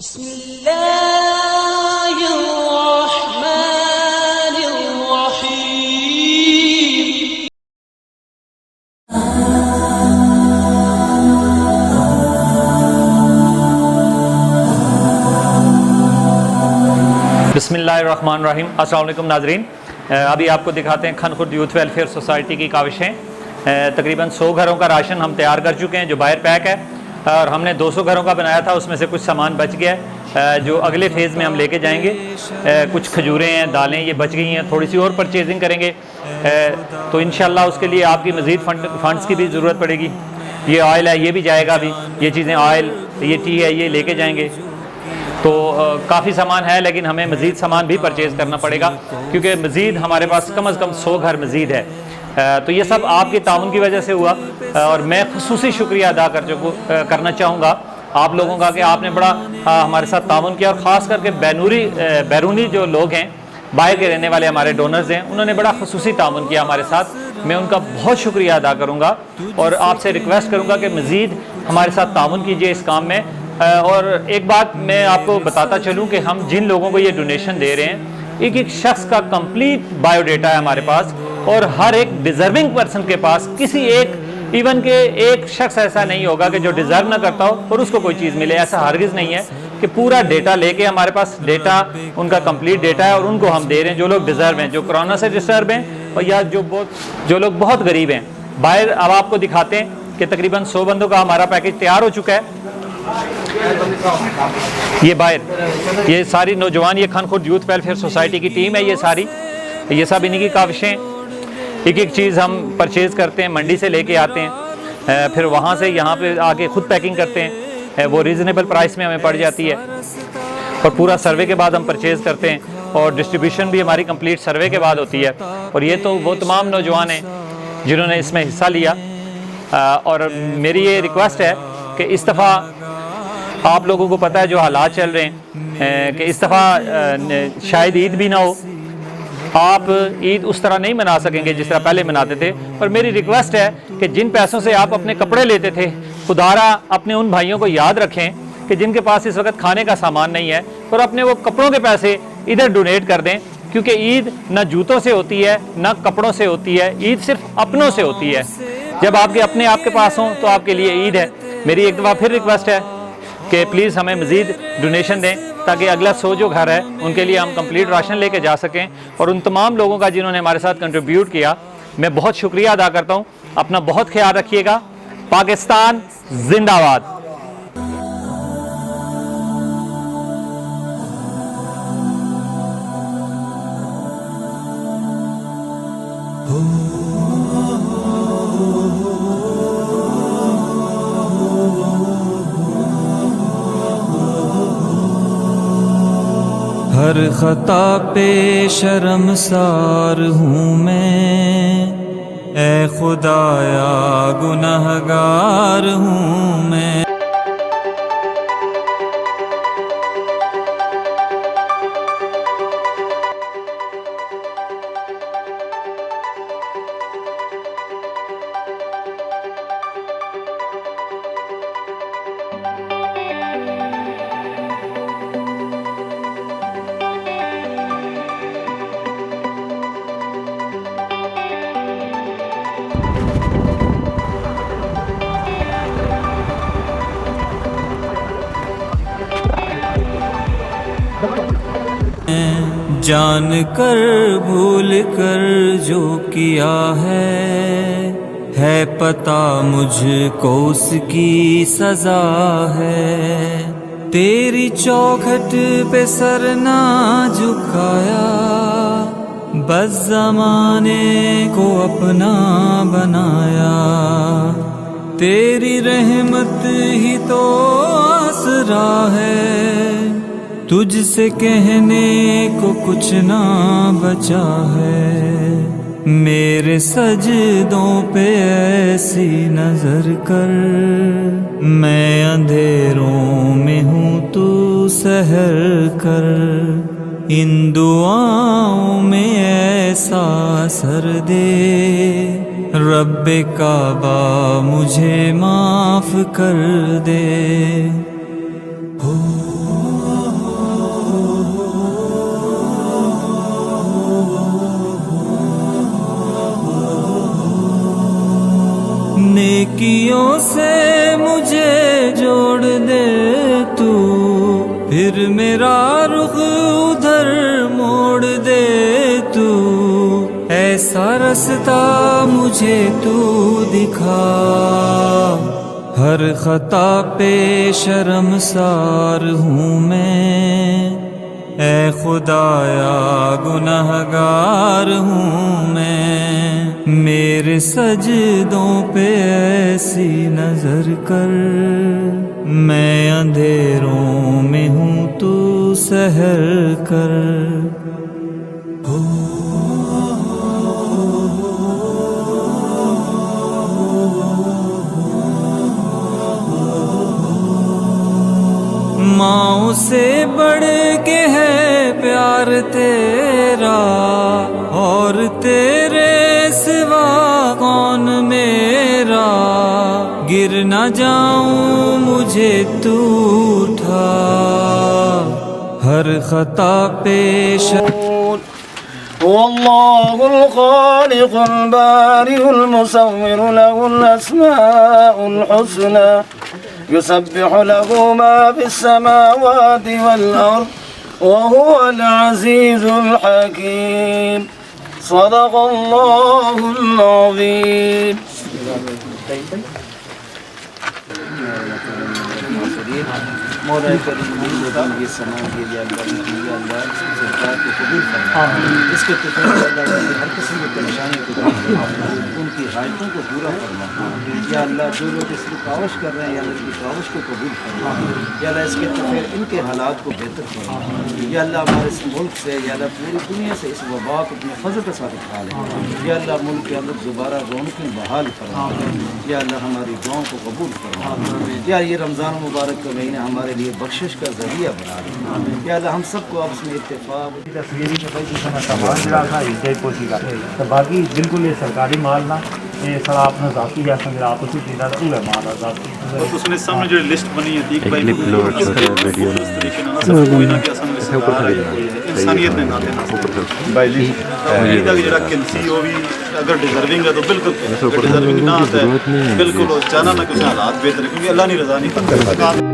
बिस्मिल्लाहिर्रहमानिर्रहीम। बिस्मिल्लाहिर्रहमानिर्रहीम। अस्सलाम वालेकुम नाज़रीन, अभी आपको दिखाते हैं खन खुर्द यूथ वेलफेयर सोसाइटी की काविशें। तकरीबन 100 घरों का राशन हम तैयार कर चुके हैं जो बाहर पैक है, और हमने 200 घरों का बनाया था, उसमें से कुछ सामान बच गया है जो अगले फेज़ में हम लेके जाएंगे। कुछ खजूरें हैं, दालें ये बच गई हैं, थोड़ी सी और परचेजिंग करेंगे तो इंशाल्लाह उसके लिए आपकी मज़ीद फ़ंड्स की भी ज़रूरत पड़ेगी। ये ऑयल है, ये भी जाएगा अभी, ये चीज़ें ऑयल, ये टी है, ये लेके जाएंगे। तो काफ़ी सामान है, लेकिन हमें मज़ीद सामान भी परचेज़ करना पड़ेगा क्योंकि मज़ीद हमारे पास कम अज़ कम 100 घर मज़ीद है। तो ये सब आपके ताउन की वजह से हुआ, और मैं खुसूसी शुक्रिया अदा करना चाहूँगा आप लोगों का कि आपने बड़ा हमारे साथ ताउन किया, और ख़ास करके बैरूनी जो लोग हैं, बाहर के रहने वाले हमारे डोनर्स हैं, उन्होंने बड़ा खुसूसी ताउन किया हमारे साथ। मैं उनका बहुत शुक्रिया अदा करूँगा और आपसे रिक्वेस्ट करूँगा कि मज़ीद हमारे साथ ताउन कीजिए इस काम में। और एक बात मैं आपको बताता चलूं कि हम जिन लोगों को ये डोनेशन दे रहे हैं, एक एक शख्स का कंप्लीट बायोडाटा है हमारे पास, और हर एक डिज़र्विंग पर्सन के पास, किसी एक इवन के एक शख्स ऐसा नहीं होगा कि जो डिज़र्व ना करता हो और उसको कोई चीज़ मिले। ऐसा हरगिज़ नहीं है कि पूरा डेटा लेके हमारे पास डेटा, उनका कंप्लीट डेटा है और उनको हम दे रहे हैं जो लोग डिज़र्व हैं, जो कोरोना से डिस्टर्ब हैं, और या जो लोग बहुत गरीब हैं। बाहर अब आपको दिखाते हैं कि तकरीबन 100 बंदों का हमारा पैकेज तैयार हो चुका है। ये बाहर ये सारी नौजवान, ये खन खुर्द यूथ वेलफेयर सोसाइटी की टीम है, ये सारी, ये सब इन्हीं की काविशें। एक एक चीज़ हम परचेज़ करते हैं, मंडी से लेके आते हैं, फिर वहाँ से यहाँ पे आके ख़ुद पैकिंग करते हैं, वो रीज़नेबल प्राइस में हमें पड़ जाती है, और पूरा सर्वे के बाद हम परचेज़ करते हैं, और डिस्ट्रीब्यूशन भी हमारी कंप्लीट सर्वे के बाद होती है। और ये तो वो तमाम नौजवान हैं जिन्होंने इसमें हिस्सा लिया, और मेरी ये रिक्वेस्ट है कि इस दफ़ा आप लोगों को पता है जो हालात चल रहे हैं कि इस दफ़ा शायद ईद भी ना हो, आप ईद उस तरह नहीं मना सकेंगे जिस तरह पहले मनाते थे। पर मेरी रिक्वेस्ट है कि जिन पैसों से आप अपने कपड़े लेते थे, खुदारा अपने उन भाइयों को याद रखें कि जिनके पास इस वक्त खाने का सामान नहीं है, और अपने वो कपड़ों के पैसे इधर डोनेट कर दें, क्योंकि ईद ना जूतों से होती है ना कपड़ों से होती है, ईद सिर्फ अपनों से होती है। जब आपके अपने आपके पास हों तो आपके लिए ईद है। मेरी एक दफ़ा फिर रिक्वेस्ट है कि प्लीज़ हमें मज़ीद डोनेशन दें ताकि अगला 100 जो घर है उनके लिए हम कंप्लीट राशन लेके जा सकें। और उन तमाम लोगों का जिन्होंने हमारे साथ कंट्रीब्यूट किया, मैं बहुत शुक्रिया अदा करता हूँ। अपना बहुत ख्याल रखिएगा। पाकिस्तान जिंदाबाद। हर खता पे शर्मसार हूँ मैं, ऐ खुदाया गुनहगार हूँ मैं। जान कर भूल कर जो किया है पता मुझको उसकी सजा है। तेरी चौखट पे सर ना झुकाया, बस ज़माने को अपना बनाया। तेरी रहमत ही तो आसरा है, तुझसे कहने को कुछ ना बचा है। मेरे सजदों पे ऐसी नजर कर, मैं अंधेरों में हूँ तू सहर कर। इन दुआओं में ऐसा असर दे, रब्बे काबा मुझे माफ कर दे। हो फिर मेरा रुख उधर मोड़ दे तू, ऐसा रास्ता मुझे तू दिखा। हर खता पे शर्मसार हूँ मैं, ऐ खुदाया गुनहगार हूँ मैं। मेरे सजदों पे ऐसी नजर कर, मैं अंधेरों में हूँ तू सहर कर। माँओं से बढ़ के है प्यार तेरा, और तेरे सिवा कौन मेरा। गिर न जाऊं मुझे तू उठा, हर खता पेश। वल्लाहुल खालिकुल बारिउल मुसव्विर लहुल अस्माउल हुस्ना, युसब्बिहु लहु मा फिस समावाति वल अर्द व हुवल अज़ीज़ुल हकीम। सदक़ल्लाहुल अज़ीम। मौला करीम ये समा के लिए अल्लाह सरकार को कबूल फरमाए। इसके तौफीक अल्लाह की हर किस्म की परेशानी को दूर फरमा, उनकी हाजतों को पूरा फरमा। या अल्लाह जो लोग इसकी कावश कर रहे हैं, या अल्लाह इसकी कावश को कबूल फरमा। या अल्लाह इसके तौफीक इनके हालात को बेहतर फरमा। या अल्लाह हमारे इस मुल्क से, या अल्लाह पूरी दुनिया से इस वबा को अपने फजल के साथ उठा ले। या अल्लाह मुल्क के अंदर दोबारा रौनकें बहाल फरमा। या अल्लाह हमारी दुआओं को कबूल फरमा। या ये रमज़ान मुबारक का महीना हमारे लिए बख्शिश का ज़रिया बना दे। या अल्लाह हम सबको आपस में इत्तेफाक तो बाकी बिल्कुल ये सरकारी माल ना, ये सारा अपना ज़ाती या संग आपस में चीज़ा उले माल ज़ाती। और उसने सामने जो लिस्ट बनी है दीप भाई को इस तरीके ना सब कोई ना कि असन इंसानियत ने ना देना भाई जी ਇਹਦਾ ਜਿਹੜਾ ਕਿੰਸੀ ਉਹ ਵੀ अगर डिजर्विंग है तो बिल्कुल डिजर्विंग ना आता है बिल्कुल चाहना ना कुछ हालात बेहतर, क्योंकि अल्लाह नहीं रज़ा नहीं करता।